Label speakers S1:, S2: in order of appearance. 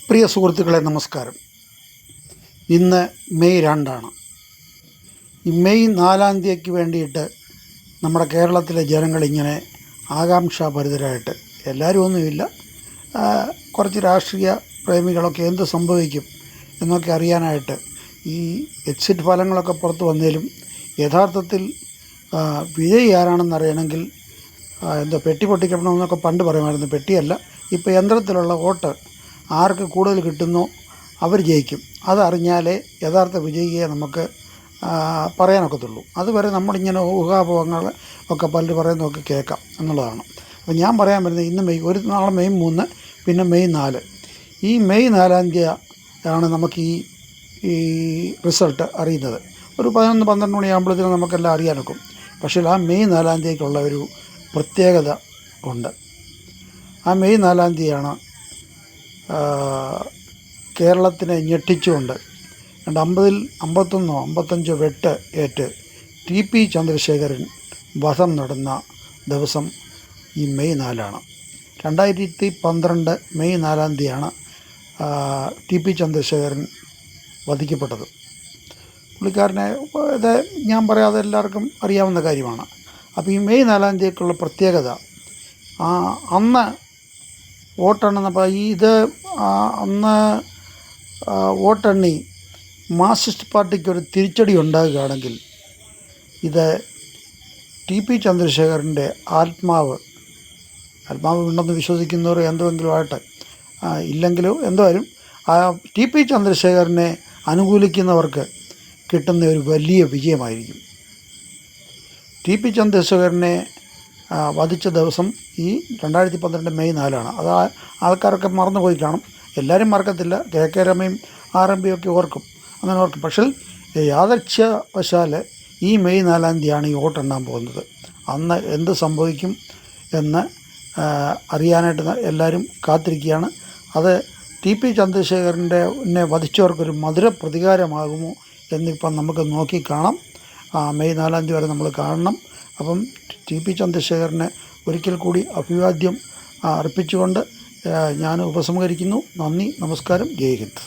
S1: പ്രിയ സുഹൃത്തുക്കളെ നമസ്കാരം. ഇന്ന് മെയ് 2 ഈ മെയ് 4 വേണ്ടിയിട്ട് നമ്മുടെ കേരളത്തിലെ ജനങ്ങളിങ്ങനെ ആകാംക്ഷാഭരിതരായിട്ട്, എല്ലാവരും ഒന്നുമില്ല, കുറച്ച് രാഷ്ട്രീയ പ്രേമികളൊക്കെ എന്ത് സംഭവിക്കും എന്നൊക്കെ അറിയാനായിട്ട് ഈ എക്സിറ്റ് ഫലങ്ങളൊക്കെ പുറത്ത് വന്നേലും യഥാർത്ഥത്തിൽ വിജയി ആരാണെന്നറിയണമെങ്കിൽ പെട്ടി പൊട്ടിക്കണമെന്നൊക്കെ പണ്ട് പറയുമായിരുന്നു. പെട്ടിയല്ല, ഇപ്പോൾ യന്ത്രത്തിലുള്ള വോട്ട് ആർക്ക് കൂടുതൽ കിട്ടുന്നോ അവർ ജയിക്കും. അതറിഞ്ഞാലേ യഥാർത്ഥ വിജയിയെ നമുക്ക് പറയാനൊക്കത്തുള്ളൂ. അതുവരെ നമ്മളിങ്ങനെ ഊഹാപോഹങ്ങൾ ഒക്കെ പലര് പറയുന്നതൊക്കെ കേൾക്കാം എന്നുള്ളതാണ്. അപ്പോൾ ഞാൻ പറയാൻ വരുന്നത് ഇന്ന് നാളെ മെയ് 3, പിന്നെ മെയ് 4. ഈ മെയ് 4 ആണ് നമുക്ക് ഈ റിസൾട്ട് അറിയുന്നത്. ഒരു 11-12 മണിയാകുമ്പോഴത്തേനും നമുക്കെല്ലാം അറിയാനൊക്കും. പക്ഷേ ആ മെയ് 4 ഒരു പ്രത്യേകത ഉണ്ട്. ആ മെയ് 4 കേരളത്തിനെ ഞെട്ടിച്ചുകൊണ്ട് 51-55 വെട്ട് ഏറ്റ് TP ചന്ദ്രശേഖരൻ വധം നടന്ന ദിവസം ഈ മെയ് 4. 2012 മെയ് 4 TP ചന്ദ്രശേഖരൻ വധിക്കപ്പെട്ടത്. പുള്ളിക്കാരനെ ഇത് ഞാൻ പറയാതെ എല്ലാവർക്കും അറിയാവുന്ന കാര്യമാണ്. അപ്പോൾ ഈ മെയ് 4 പ്രത്യേകത, അന്ന് വോട്ടെണ്ണുന്നപ്പോൾ അന്ന് വോട്ടെണ്ണി മാർക്സിസ്റ്റ് പാർട്ടിക്കൊരു തിരിച്ചടി ഉണ്ടാകുകയാണെങ്കിൽ ഇത് TP ചന്ദ്രശേഖരൻ്റെ ആത്മാവ് ഉണ്ടെന്ന് വിശ്വസിക്കുന്നവർ എന്തെങ്കിലും ആയിട്ട്, ഇല്ലെങ്കിലും എന്തായാലും TP ചന്ദ്രശേഖരനെ അനുകൂലിക്കുന്നവർക്ക് കിട്ടുന്ന ഒരു വലിയ വിജയമായിരിക്കും. TP ചന്ദ്രശേഖരനെ വധിച്ച ദിവസം ഈ 2012 മെയ് 4. അത് ആൾക്കാരൊക്കെ മറന്നുപോയി കാണും. എല്ലാവരും മറക്കത്തില്ല. KK രമയും RMB ഒക്കെ ഓർക്കും, അങ്ങനെ ഓർക്കും. പക്ഷേ യാദൃച്ഛവശാൽ ഈ മെയ് 4 ഈ വോട്ടെണ്ണാൻ പോകുന്നത്. അന്ന് എന്ത് സംഭവിക്കും എന്ന് അറിയാനായിട്ട് എല്ലാവരും കാത്തിരിക്കുകയാണ്. അത് TP ചന്ദ്രശേഖരനെ വധിച്ചവർക്കൊരു മധുര പ്രതികാരമാകുമോ എന്നിപ്പം നമുക്ക് നോക്കിക്കാണാം. മെയ് 4 വരെ നമ്മൾ കാണണം. അപ്പം TP ചന്ദ്രശേഖരന് ഒരിക്കൽ കൂടി അഭിവാദ്യം അർപ്പിച്ചുകൊണ്ട് ഞാൻ ഉപസംഹരിക്കുന്നു. നന്ദി, നമസ്കാരം, ജയ് ഹിന്ദ്.